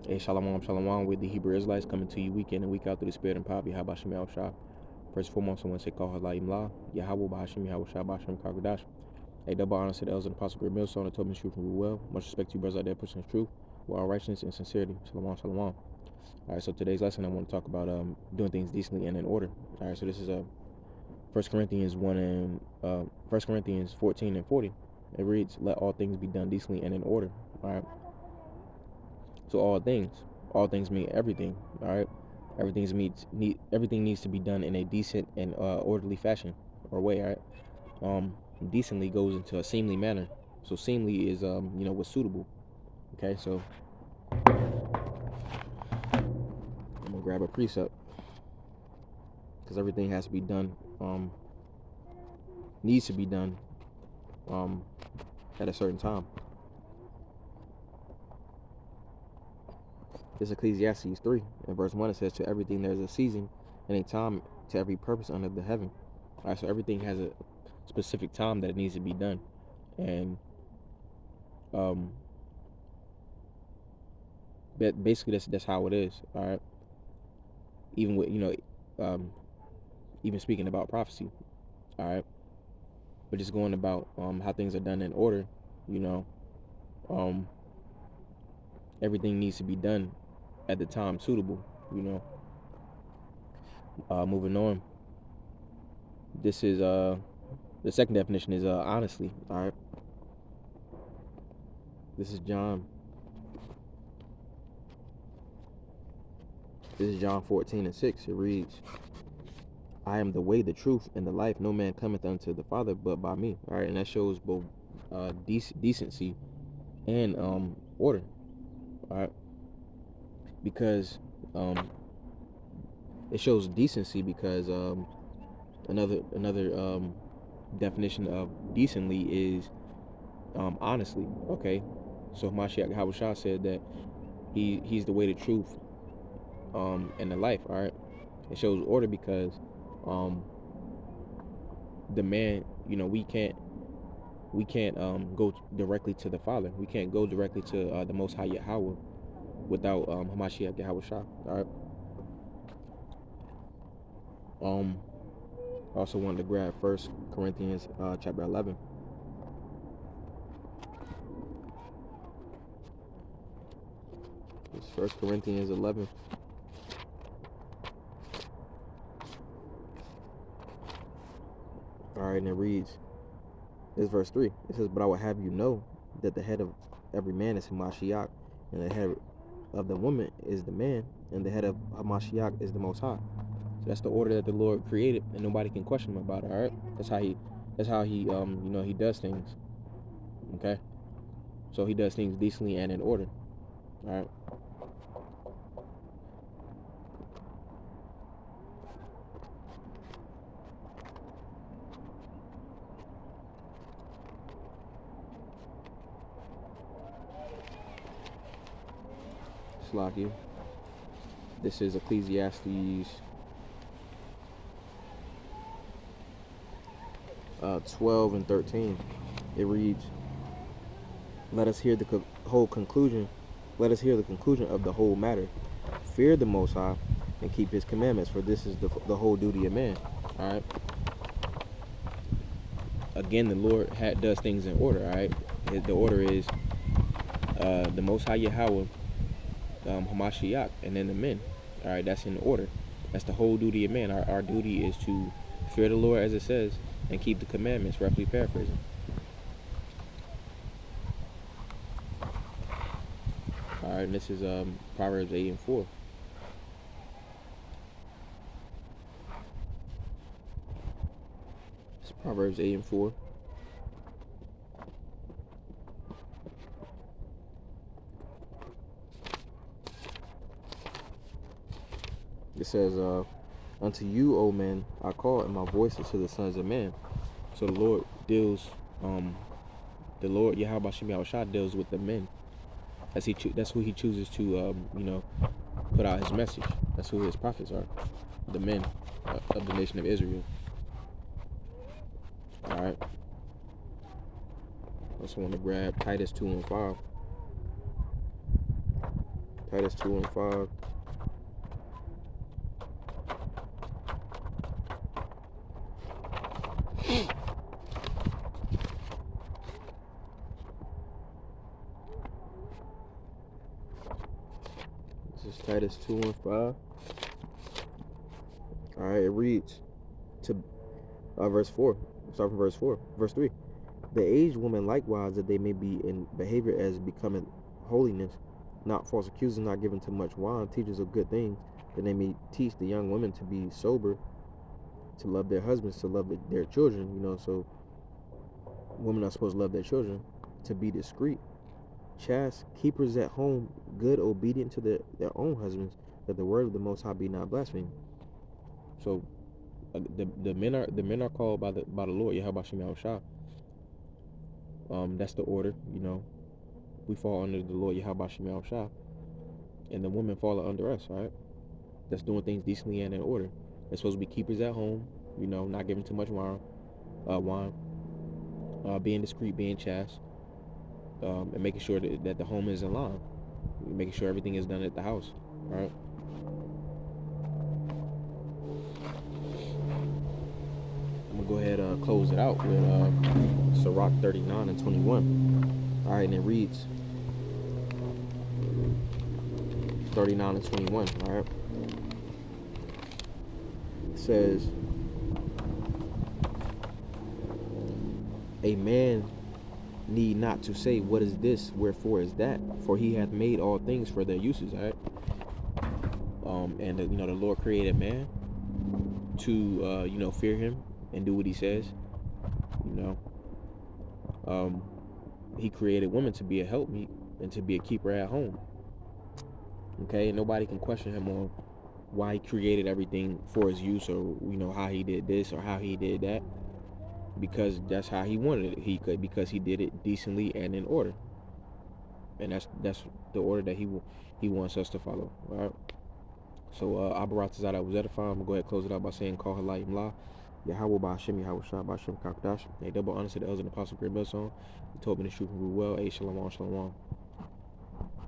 Hey, shalom, shalom, with the Hebrew Israelites coming to you week in and week out through the Spirit and power of Yahweh Shem Yahushua. First and foremost, I want to say, Call Halayim La, Yahweh Bahashim Yahushua Bahashim Kagadash. A double honor to the elders and apostle Great Millstone that told me the truth and rule well. Much respect to you, brothers out there, pushing the truth with all righteousness and sincerity. Shalom, shalom. All right, so today's lesson, I want to talk about doing things decently and in order. All right, so this is 1 Corinthians 1 and 1 Corinthians 14 and 40. It reads, "Let all things be done decently and in order." All right. So all things mean everything. All right, everything needs to be done in a decent and orderly fashion or way. All right. Decently goes into a seemly manner. So seemly is what's suitable. Okay, so I'm gonna grab a precept because everything has to be done. Needs to be done at a certain time. This Ecclesiastes 3 and verse 1. It says, "To everything there's a season and a time to every purpose under the heaven." All right, so everything has a specific time that it needs to be done, and but basically that's how it is. All right, even with even speaking about prophecy. All right, but just going about how things are done in order. Everything needs to be done at the time suitable. Moving on. This is the second definition is honestly. All right, this is John 14 and 6. It reads, "I am the way, the truth, and the life. No man cometh unto the Father but by me." All right, and that shows both decency and order. All right, because it shows decency because another definition of decently is honestly. Okay, so Mashiach Yahushua said that he's the way, the truth, and the life. All right, it shows order because the man, we can't go directly to the Father. We can't go directly to the Most High Yahweh without Hamashiach Yahushua. All right. I also wanted to grab 1 Corinthians chapter 11. It's 1 Corinthians 11. All right, and it reads, this verse 3. It says, "But I will have you know that the head of every man is Hamashiach, and the head of the woman is the man, and the head of Hamashiach is the Most High." So that's the order that the Lord created, and nobody can question him about it. All right, that's how he he does things. Okay, so he does things decently and in order. All right. Slakia. This is Ecclesiastes 12 and 13. It reads, "Let us hear the whole conclusion. Let us hear the conclusion of the whole matter. Fear the Most High and keep His commandments, for this is the whole duty of man." All right. Again, the Lord does things in order. All right. The order is the Most High Yahweh, Hamashiach, and then the men. All right. That's in order. That's the whole duty of man. Our duty is to fear the Lord, as it says, and keep the commandments, roughly paraphrasing. All right, and this is Proverbs 8 and 4. It's Proverbs 8 and 4. It says, "Unto you, O men, I call, and my voice is to the sons of men." So the Lord deals, the Lord Yahweh Shem Yahushua deals with the men. That's who He chooses to, put out His message. That's who His prophets are, the men of the nation of Israel. All right. Also want to grab Titus 2 and 5. Titus 2 and 5. This is Titus 2 and 5. Alright, it reads to verse 4. Start from verse 4. Verse 3. The aged woman likewise, that they may be in behavior as becoming holiness, not false accusing, not given to much wine, teachers of good things, that they may teach the young women to be sober, to love their husbands, to love their children. So women are supposed to love their children, to be discreet, chaste, keepers at home, good, obedient to their own husbands, that the word of the Most High be not blasphemed. So the men are called by the Lord, Yahweh Shem Yahushua. That's the order. We fall under the Lord Yahweh Shem Yahushua, and the women fall under us. All right, that's doing things decently and in order. They're supposed to be keepers at home. Not giving too much wine, being discreet, being chaste, and making sure that the home is in line, making sure everything is done at the house. All right. I'm gonna go ahead and close it out with Sirach 39 and 21. All right, and it reads 39 and 21. All right. It says, a man need not to say, what is this, wherefore is that, for he hath made all things for their uses. All right. And the Lord created man to fear him and do what he says. He created women to be a helpmeet and to be a keeper at home. Okay, and nobody can question him on why he created everything for his use, or how he did this or how he did that, because that's how he wanted it. Because he did it decently and in order, and that's the order that he wants us to follow. All right. So Abarat Zada was edifying. I'm gonna go ahead and close it out by saying, call Halayim La, Yahweh Ba'Hashem, Yahweh Shah Ba'Hashem Kakdash. A double honor to the elders and apostle, great bell song. He told me the truth and rule well. A Shalom, Shalom.